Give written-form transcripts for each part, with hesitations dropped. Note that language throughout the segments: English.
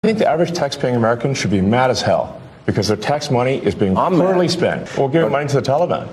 I think the average tax-paying American should be mad as hell because their tax money is being poorly spent. Or giving money to the Taliban.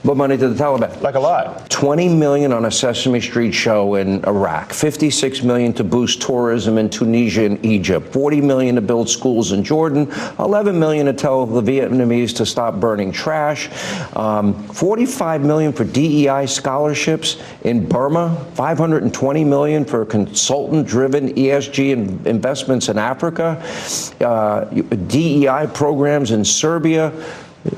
What money to the Taliban? Like a lot. $20 million on a Sesame Street show in Iraq, $56 million to boost tourism in Tunisia and Egypt, $40 million to build schools in Jordan, $11 million to tell the Vietnamese to stop burning trash, $45 million for DEI scholarships in Burma, $520 million for consultant-driven ESG investments in Africa, DEI programs in Serbia.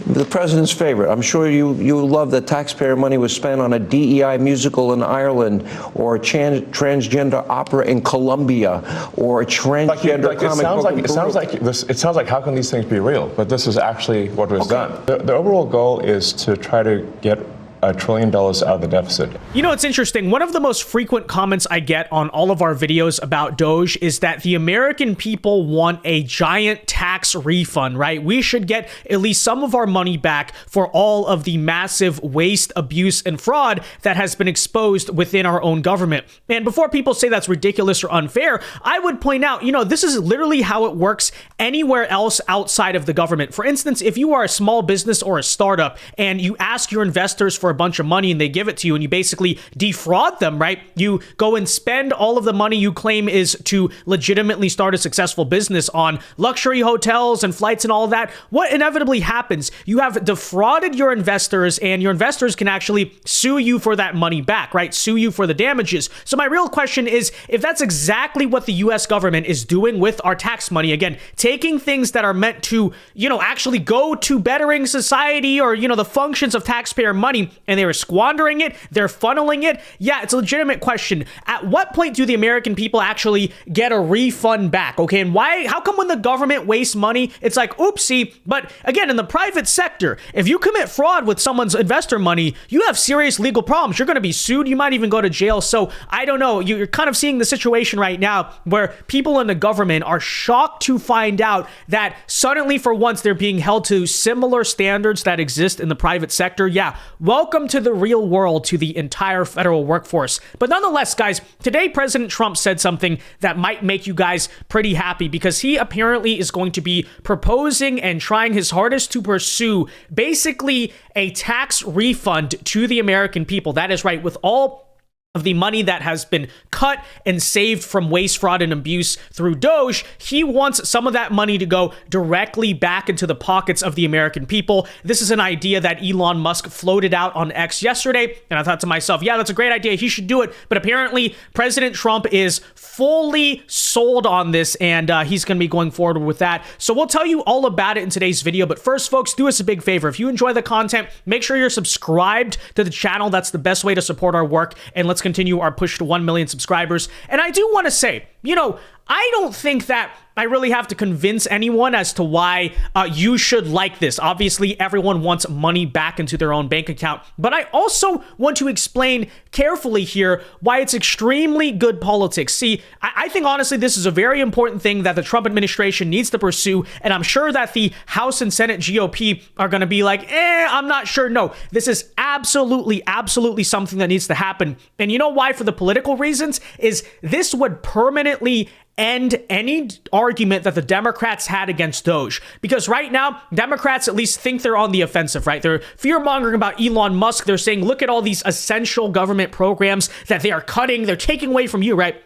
The president's favorite. I'm sure you love that taxpayer money was spent on a DEI musical in Ireland, or a transgender opera in Colombia, or a transgender comic book in Peru. It sounds like how can these things be real? But this is actually what was done. The overall goal is to try to get $1 trillion out of the deficit. You know, it's interesting. One of the most frequent comments I get on all of our videos about Doge is that the American people want a giant tax refund, right? We should get at least some of our money back for all of the massive waste, abuse, and fraud that has been exposed within our own government. And before people say that's ridiculous or unfair, I would point out, you know, this is literally how it works anywhere else outside of the government. For instance, if you are a small business or a startup and you ask your investors for a bunch of money and they give it to you and you basically defraud them, right? You go and spend all of the money you claim is to legitimately start a successful business on luxury hotels and flights and all of that. What inevitably happens? You have defrauded your investors, and your investors can actually sue you for that money back, right? Sue you for the damages. So my real question is, if that's exactly what the US government is doing with our tax money, again, taking things that are meant to, you know, actually go to bettering society or, you know, the functions of taxpayer money, and they were squandering it, they're funneling it. Yeah, it's a legitimate question. At what point do the American people actually get a refund back? Okay, and why? How come when the government wastes money, it's like, oopsie? But again, in the private sector, if you commit fraud with someone's investor money, you have serious legal problems. You're going to be sued. You might even go to jail. So I don't know. You're kind of seeing the situation right now where people in the government are shocked to find out that suddenly, for once, they're being held to similar standards that exist in the private sector. Yeah, welcome to the real world, to the entire federal workforce. But nonetheless, guys, today President Trump said something that might make you guys pretty happy, because he apparently is going to be proposing and trying his hardest to pursue basically a tax refund to the American people. That is right, with all of the money that has been cut and saved from waste, fraud, and abuse through Doge. He wants some of that money to go directly back into the pockets of the American people. This is an idea that Elon Musk floated out on X yesterday, and I thought to myself, yeah, that's a great idea. He should do it. But apparently, President Trump is fully sold on this, and he's going to be going forward with that. So we'll tell you all about it in today's video. But first, folks, do us a big favor. If you enjoy the content, make sure you're subscribed to the channel. That's the best way to support our work, and let's continue our push to 1 million subscribers. And I do want to say, you know, I don't think that I really have to convince anyone as to why you should like this. Obviously, everyone wants money back into their own bank account. But I also want to explain carefully here why it's extremely good politics. See, I think honestly, this is a very important thing that the Trump administration needs to pursue. And I'm sure that the House and Senate GOP are going to be like, I'm not sure. No, this is absolutely something that needs to happen. And you know why? For the political reasons, is this would permanently end any argument that the Democrats had against Doge. Because right now, Democrats at least think they're on the offensive, right? They're fear-mongering about Elon Musk. They're saying, look at all these essential government programs that they are cutting. They're taking away from you, right?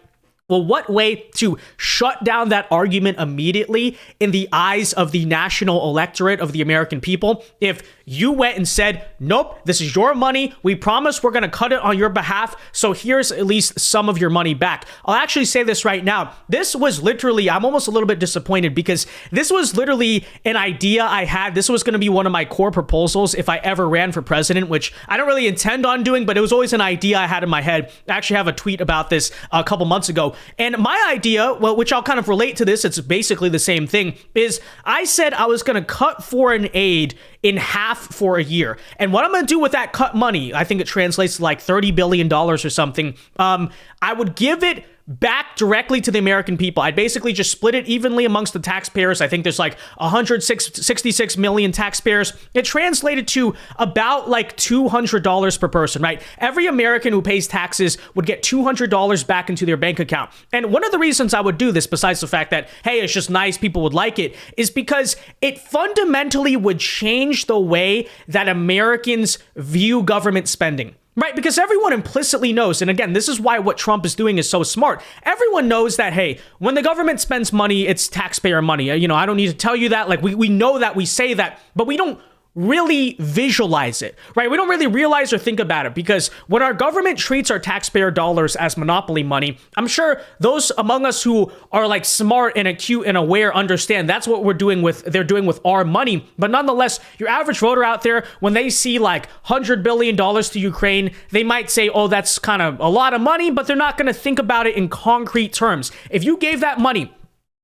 Well, what way to shut down that argument immediately in the eyes of the national electorate of the American people if you went and said, nope, this is your money. We promise we're going to cut it on your behalf. So here's at least some of your money back. I'll actually say this right now. This was literally, I'm almost a little bit disappointed because this was literally an idea I had. This was going to be one of my core proposals if I ever ran for president, which I don't really intend on doing, but it was always an idea I had in my head. I actually have a tweet about this a couple months ago. And my idea, well, which I'll kind of relate to this, it's basically the same thing, is I said I was going to cut foreign aid in half for a year. And what I'm going to do with that cut money, I think it translates to like $30 billion or something. I would give it back directly to the American people. I'd basically just split it evenly amongst the taxpayers. I think there's like 166 million taxpayers. It translated to about like $200 per person, right? Every American who pays taxes would get $200 back into their bank account. And one of the reasons I would do this, besides the fact that, hey, it's just nice, people would like it, is because it fundamentally would change the way that Americans view government spending. Right, because everyone implicitly knows, and again, this is why what Trump is doing is so smart. Everyone knows that, hey, when the government spends money, it's taxpayer money. You know, I don't need to tell you that. Like, we know that, we say that, but we don't really visualize it, right? We don't really realize or think about it, because when our government treats our taxpayer dollars as monopoly money, I'm sure those among us who are like smart and acute and aware understand that's what they're doing with our money. But nonetheless, your average voter out there, when they see like $100 billion to Ukraine, they might say, oh, that's kind of a lot of money, but they're not going to think about it in concrete terms. If you gave that money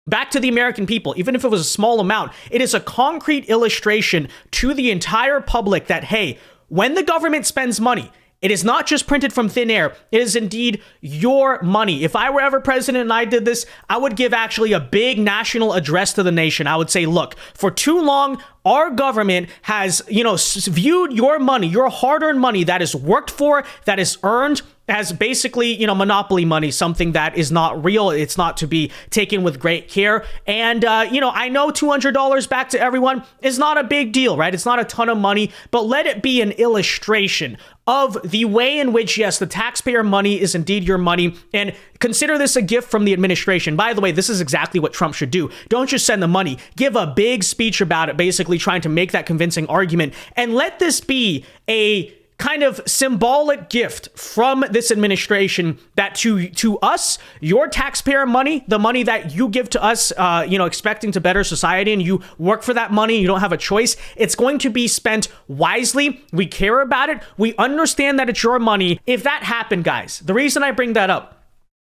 back to the American people, even if it was a small amount, it is a concrete illustration to the entire public that, hey, when the government spends money, it is not just printed from thin air. It is indeed your money. If I were ever president and I did this, I would give actually a big national address to the nation. I would say, look, for too long, our government has, viewed your money, your hard-earned money that is worked for, that is earned, as basically, monopoly money, something that is not real. It's not to be taken with great care. And, I know $200 back to everyone is not a big deal, right? It's not a ton of money, but let it be an illustration of the way in which, yes, the taxpayer money is indeed your money. And consider this a gift from the administration. By the way, this is exactly what Trump should do. Don't just send the money. Give a big speech about it, basically trying to make that convincing argument. And let this be a kind of symbolic gift from this administration that to us, your taxpayer money, the money that you give to us, expecting to better society, and you work for that money, you don't have a choice. It's going to be spent wisely. We care about it. We understand that it's your money. If that happened, guys, the reason I bring that up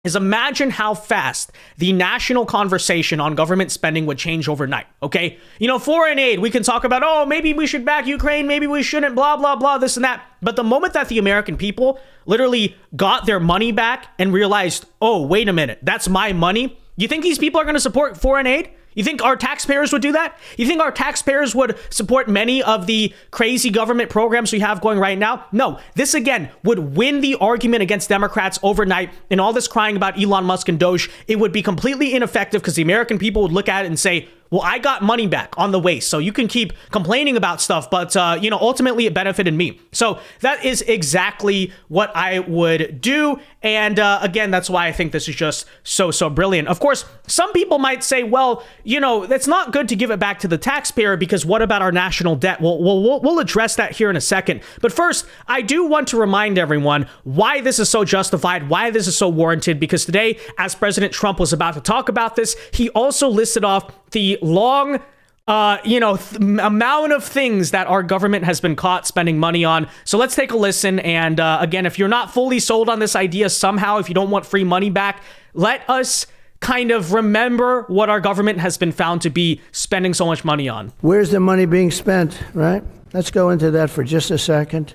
is imagine how fast the national conversation on government spending would change overnight, okay? Foreign aid, we can talk about, oh, maybe we should back Ukraine, maybe we shouldn't, blah, blah, blah, this and that. But the moment that the American people literally got their money back and realized, oh, wait a minute, that's my money, you think these people are going to support foreign aid? You think our taxpayers would do that? You think our taxpayers would support many of the crazy government programs we have going right now? No, this again would win the argument against Democrats overnight. And all this crying about Elon Musk and Doge, it would be completely ineffective, because the American people would look at it and say, well, I got money back on the way, so you can keep complaining about stuff, but, ultimately it benefited me. So that is exactly what I would do. And again, that's why I think this is just so brilliant. Of course, some people might say, well, that's not good to give it back to the taxpayer, because what about our national debt? We'll address that here in a second. But first, I do want to remind everyone why this is so justified, why this is so warranted, because today, as President Trump was about to talk about this, he also listed off the long amount of things that our government has been caught spending money on. So let's take a listen. And again, if you're not fully sold on this idea somehow, if you don't want free money back, let us kind of remember what our government has been found to be spending so much money on. Where's the money being spent, right? Let's go into that for just a second.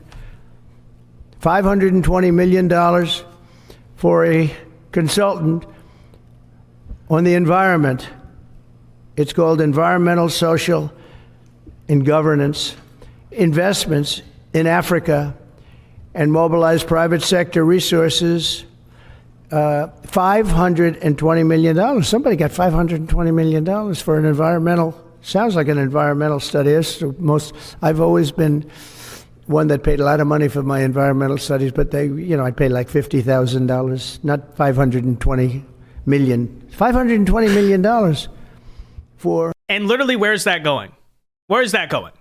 $520 million for a consultant on the environment. It's called Environmental, Social, and Governance Investments in Africa, and mobilize private sector resources. $520 million. Somebody got $520 million for an environmental, sounds like an environmental study. I've always been one that paid a lot of money for my environmental studies, but I paid like $50,000, not $520 million. $520 million. And literally, where's that going? Where's that going?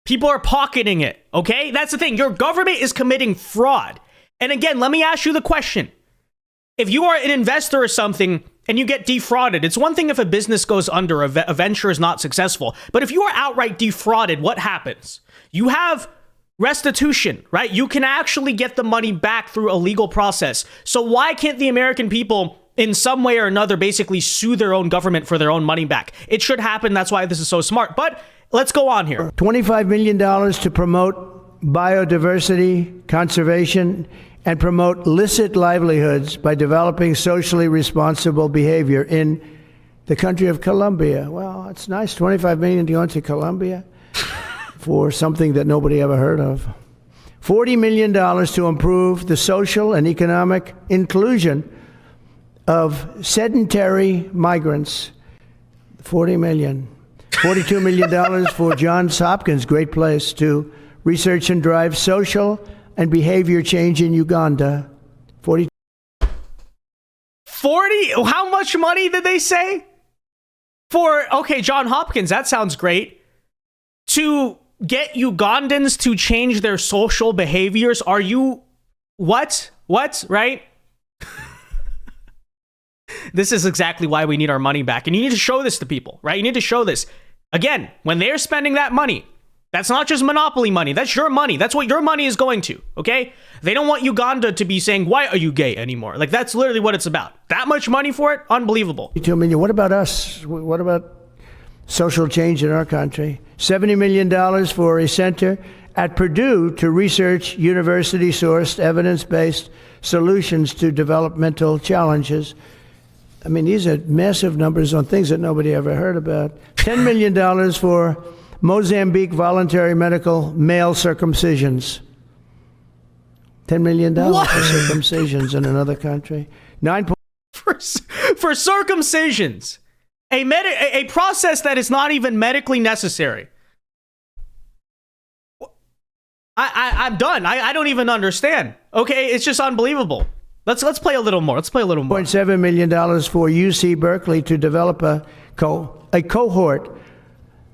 People are pocketing it, okay? That's the thing. Your government is committing fraud. And again, let me ask you the question. If you are an investor or something and you get defrauded, it's one thing if a business goes under, a venture is not successful. But if you are outright defrauded, what happens? You have restitution, right? You can actually get the money back through a legal process. So why can't the American people in some way or another basically sue their own government for their own money back? It should happen. That's why this is so smart. But let's go on here. $25 million to promote biodiversity, conservation, and promote licit livelihoods by developing socially responsible behavior in the country of Colombia. Well, it's nice, $25 million to go into Colombia for something that nobody ever heard of. $40 million to improve the social and economic inclusion of sedentary migrants. $40 million. $42 million for Johns Hopkins, great place, to research and drive social and behavior change in Uganda. 40. How much money did they say? Okay, John Hopkins, that sounds great. To get Ugandans to change their social behaviors? Are you... What? Right? This is exactly why we need our money back. And you need to show this to people, right? You need to show this. Again, when they're spending that money, that's not just monopoly money. That's your money. That's what your money is going to, okay? They don't want Uganda to be saying, why are you gay anymore? Like, that's literally what it's about. That much money for it? Unbelievable. $2 million. What about us? What about social change in our country? $70 million for a center at Purdue to research university-sourced, evidence-based solutions to developmental challenges. I mean, these are massive numbers on things that nobody ever heard about. $10 million for Mozambique voluntary medical male circumcisions. $10 million for circumcisions in another country. For circumcisions. A process that is not even medically necessary. I'm done. I don't even understand. Okay, it's just unbelievable. Let's play a little more. $0.7 million for UC Berkeley to develop a cohort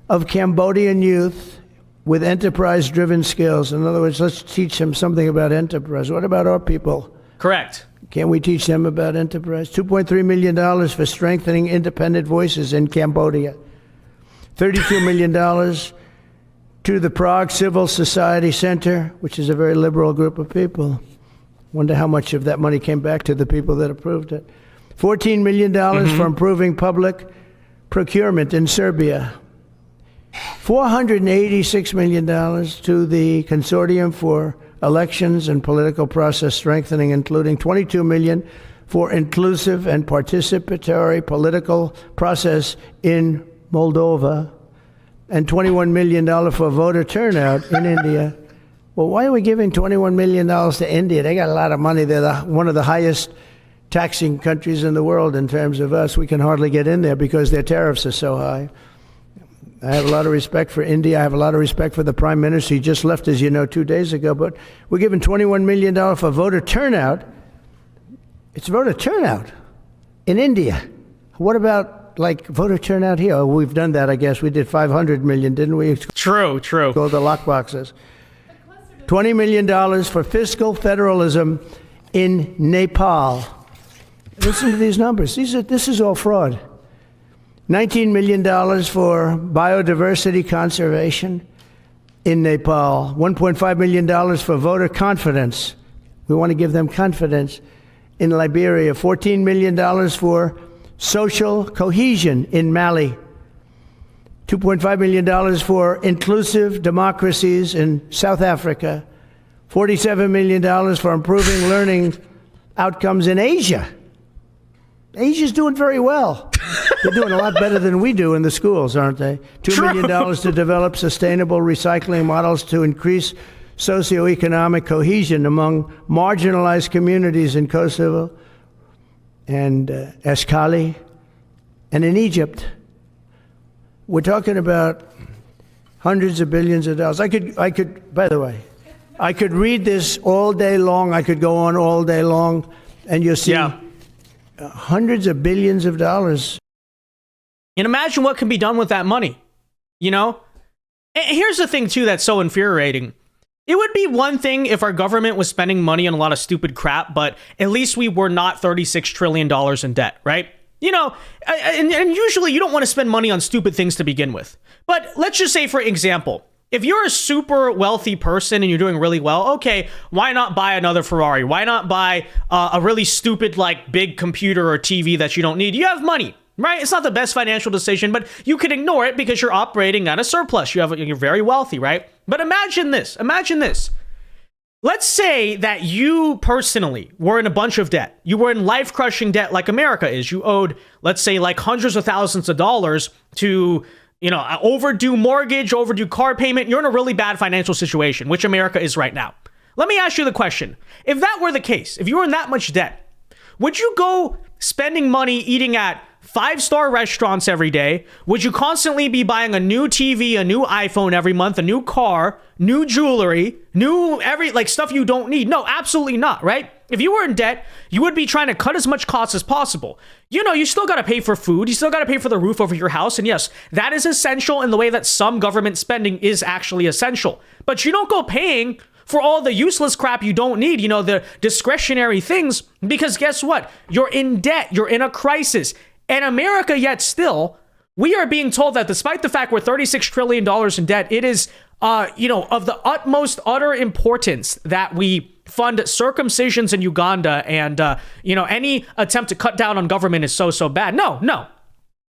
of Cambodian youth with enterprise-driven skills. In other words, let's teach them something about enterprise. What about our people? Correct. Can't we teach them about enterprise? $2.3 million for strengthening independent voices in Cambodia. $32 million to the Prague Civil Society Center, which is a very liberal group of people. Wonder how much of that money came back to the people that approved it. $14 million for improving public procurement in Serbia. $486 million to the Consortium for Elections and Political Process Strengthening, including $22 million for inclusive and participatory political process in Moldova, and $21 million for voter turnout in India. Well, why are we giving $21 million to India? They got a lot of money. They're one of the highest taxing countries in the world in terms of us. We can hardly get in there because their tariffs are so high. I have a lot of respect for India. I have a lot of respect for the Prime Minister. He just left, as you know, 2 days ago. But we're giving $21 million for voter turnout. It's voter turnout in India. What about, like, voter turnout here? Oh, we've done that, I guess. We did $500 million, didn't we? True. Called the lockboxes. $20 million for fiscal federalism in Nepal. Listen to these numbers. This is all fraud. $19 million for biodiversity conservation in Nepal. $1.5 million for voter confidence. We want to give them confidence in Liberia. $14 million for social cohesion in Mali. $2.5 million for inclusive democracies in South Africa. $47 million for improving learning outcomes in Asia. Asia's doing very well. They're doing a lot better than we do in the schools, aren't they? $2 million to develop sustainable recycling models to increase socioeconomic cohesion among marginalized communities in Kosovo and Eskali and in Egypt. We're talking about hundreds of billions of dollars. I could, by the way, I could read this all day long. I could go on all day long, and you'll see hundreds of billions of dollars. And imagine what can be done with that money, you know? And here's the thing, too, that's so infuriating. It would be one thing if our government was spending money on a lot of stupid crap, but at least we were not $36 trillion in debt, right? You know, and usually you don't want to spend money on stupid things to begin with. But let's just say, for example, if you're a super wealthy person and you're doing really well, okay, why not buy another Ferrari? Why not buy a really stupid, like, big computer or TV that you don't need? You have money, right? It's not the best financial decision, but you can ignore it because you're operating at a surplus. You're very wealthy, right? But imagine this. Let's say that you personally were in a bunch of debt. You were in life-crushing debt like America is. You owed, let's say, like hundreds of thousands of dollars to, overdue mortgage, overdue car payment. You're in a really bad financial situation, which America is right now. Let me ask you the question. If that were the case, if you were in that much debt, would you go spending money eating at 5-star restaurants every day? Would you constantly be buying a new TV, a new iPhone every month, a new car, new jewelry, stuff you don't need? No, absolutely not, right? If you were in debt, you would be trying to cut as much cost as possible. You still got to pay for food. You still got to pay for the roof over your house. And yes, that is essential in the way that some government spending is actually essential. But you don't go paying for all the useless crap you don't need, the discretionary things, because guess what? You're in debt. You're in a crisis. And America, yet still, we are being told that despite the fact we're $36 trillion in debt, it is, of the utmost utter importance that we fund circumcisions in Uganda and, any attempt to cut down on government is so bad. No.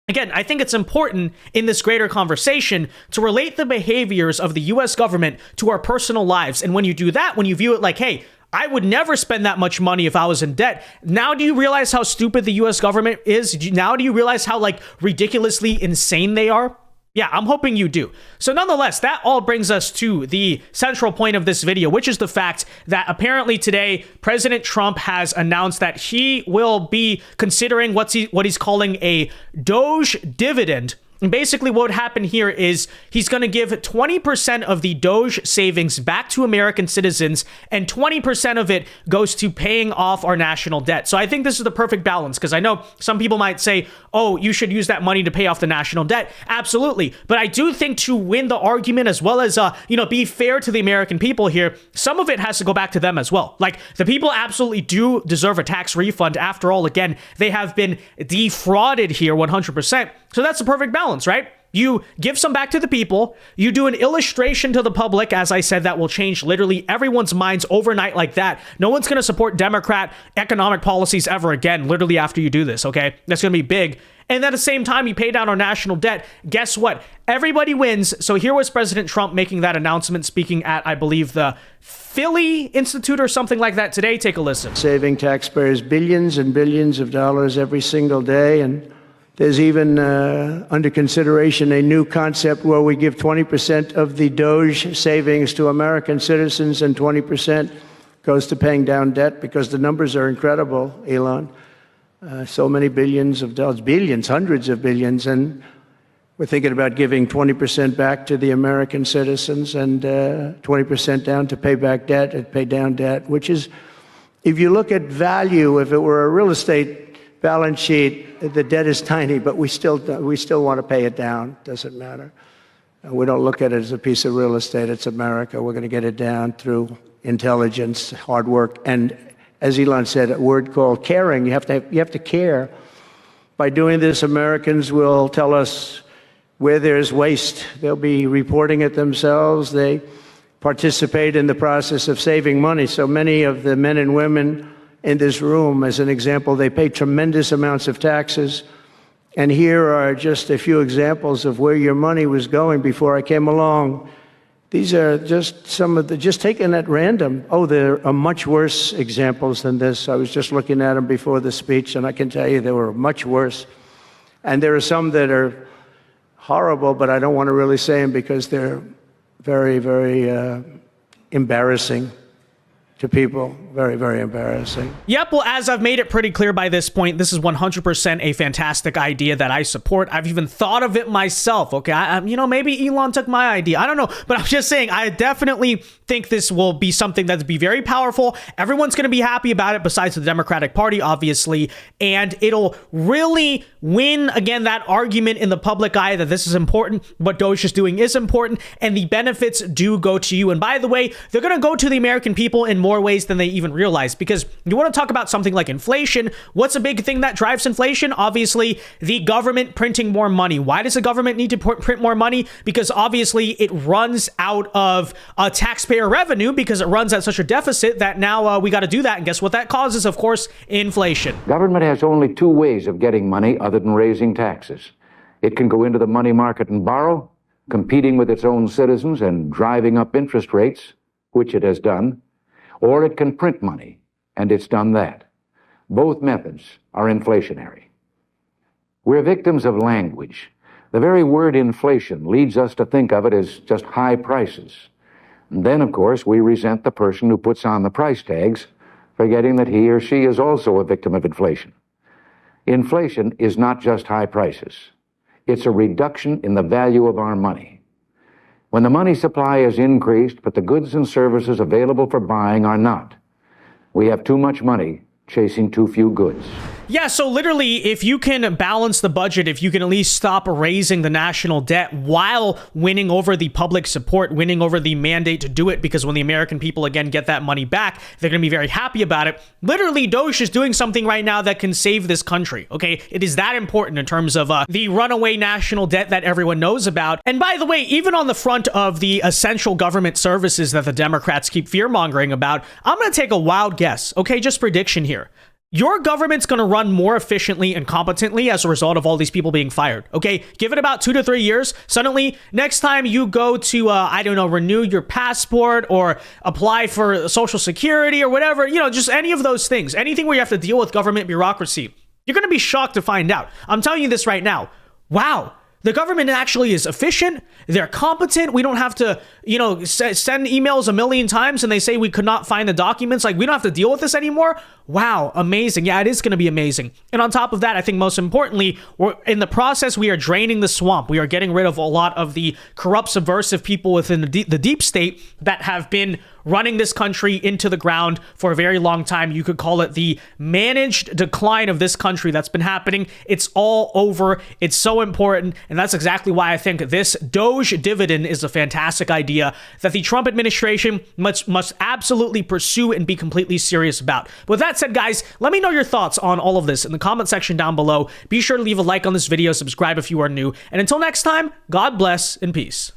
Again, I think it's important in this greater conversation to relate the behaviors of the U.S. government to our personal lives. And when you do that, when you view it like, hey, I would never spend that much money if I was in debt. Now do you realize how stupid the U.S. government is? Now do you realize how ridiculously insane they are? Yeah, I'm hoping you do. So nonetheless, that all brings us to the central point of this video, which is the fact that apparently today, President Trump has announced that he will be considering what he's calling a DOGE dividend. And basically what would happen here is he's going to give 20% of the DOGE savings back to American citizens, and 20% of it goes to paying off our national debt. So I think this is the perfect balance, because I know some people might say, oh, you should use that money to pay off the national debt. Absolutely. But I do think to win the argument, as well as, be fair to the American people here, some of it has to go back to them as well. Like, the people absolutely do deserve a tax refund. After all, again, they have been defrauded here 100%. So that's the perfect balance, right? You give some back to the people. You do an illustration to the public, as I said, that will change literally everyone's minds overnight like that. No one's going to support Democrat economic policies ever again, literally after you do this, okay? That's going to be big. And at the same time, you pay down our national debt. Guess what? Everybody wins. So here was President Trump making that announcement, speaking at, I believe, the FIIF Institute or something like that today. Take a listen. Saving taxpayers billions and billions of dollars every single day. And there's even under consideration a new concept where we give 20% of the DOGE savings to American citizens and 20% goes to paying down debt, because the numbers are incredible, Elon. So many billions of dollars, billions, hundreds of billions. And we're thinking about giving 20% back to the American citizens and 20% down to pay back debt and pay down debt, which is, if you look at value, if it were a real estate balance sheet, the debt is tiny, but we still want to pay it down. Doesn't matter. We don't look at it as a piece of real estate. It's America. We're going to get it down through intelligence, hard work, and, as Elon said, a word called caring. You have to care. By doing this, Americans will tell us where there's waste. They'll be reporting it themselves. They participate in the process of saving money. So many of the men and women in this room, as an example, they pay tremendous amounts of taxes. And here are just a few examples of where your money was going before I came along. These are just some of just taken at random. Oh, there are much worse examples than this. I was just looking at them before the speech, and I can tell you they were much worse. And there are some that are horrible, but I don't want to really say them because they're very, very embarrassing to people. Very, very embarrassing. Yep, well, as I've made it pretty clear by this point, this is 100% a fantastic idea that I support. I've even thought of it myself, okay? Maybe Elon took my idea. I don't know, but I'm just saying, I definitely think this will be something that'll be very powerful. Everyone's going to be happy about it, besides the Democratic Party, obviously, and it'll really win, again, that argument in the public eye that this is important, what DOGE is doing is important, and the benefits do go to you. And by the way, they're going to go to the American people in more ways than they even realize, because you want to talk about something like inflation. What's a big thing that drives inflation? Obviously, the government printing more money. Why does the government need to print more money? Because obviously it runs out of taxpayer revenue, because it runs at such a deficit that now we got to do that. And guess what that causes? Of course, inflation. Government has only two ways of getting money other than raising taxes. It can go into the money market and borrow, competing with its own citizens and driving up interest rates, which it has done. or it can print money, and it's done that. Both methods are inflationary. We're victims of language. The very word inflation leads us to think of it as just high prices. And then, of course, we resent the person who puts on the price tags, forgetting that he or she is also a victim of inflation. Inflation is not just high prices. It's a reduction in the value of our money. When the money supply is increased, but the goods and services available for buying are not, we have too much money chasing too few goods. Yeah, so literally, if you can balance the budget, if you can at least stop raising the national debt while winning over the public support, winning over the mandate to do it, because when the American people, again, get that money back, they're going to be very happy about it. Literally, DOGE is doing something right now that can save this country, okay? It is that important in terms of the runaway national debt that everyone knows about. And by the way, even on the front of the essential government services that the Democrats keep fear-mongering about, I'm going to take a wild guess, okay? Just prediction here. Your government's going to run more efficiently and competently as a result of all these people being fired. Okay, give it about 2 to 3 years. Suddenly, next time you go to, I don't know, renew your passport or apply for Social Security or whatever, you know, just any of those things, anything where you have to deal with government bureaucracy, you're going to be shocked to find out. I'm telling you this right now. Wow. The government actually is efficient. They're competent. We don't have to, you know, send emails a million times and they say we could not find the documents. Like, we don't have to deal with this anymore. Wow, amazing. Yeah, it is going to be amazing. And on top of that, I think most importantly, we're in the process, we are draining the swamp. We are getting rid of a lot of the corrupt, subversive people within the deep state that have been running this country into the ground for a very long time. You could call it the managed decline of this country that's been happening. It's all over. It's so important. And that's exactly why I think this DOGE dividend is a fantastic idea that the Trump administration must absolutely pursue and be completely serious about. With that said, guys, let me know your thoughts on all of this in the comment section down below. Be sure to leave a like on this video, subscribe if you are new. And until next time, God bless and peace.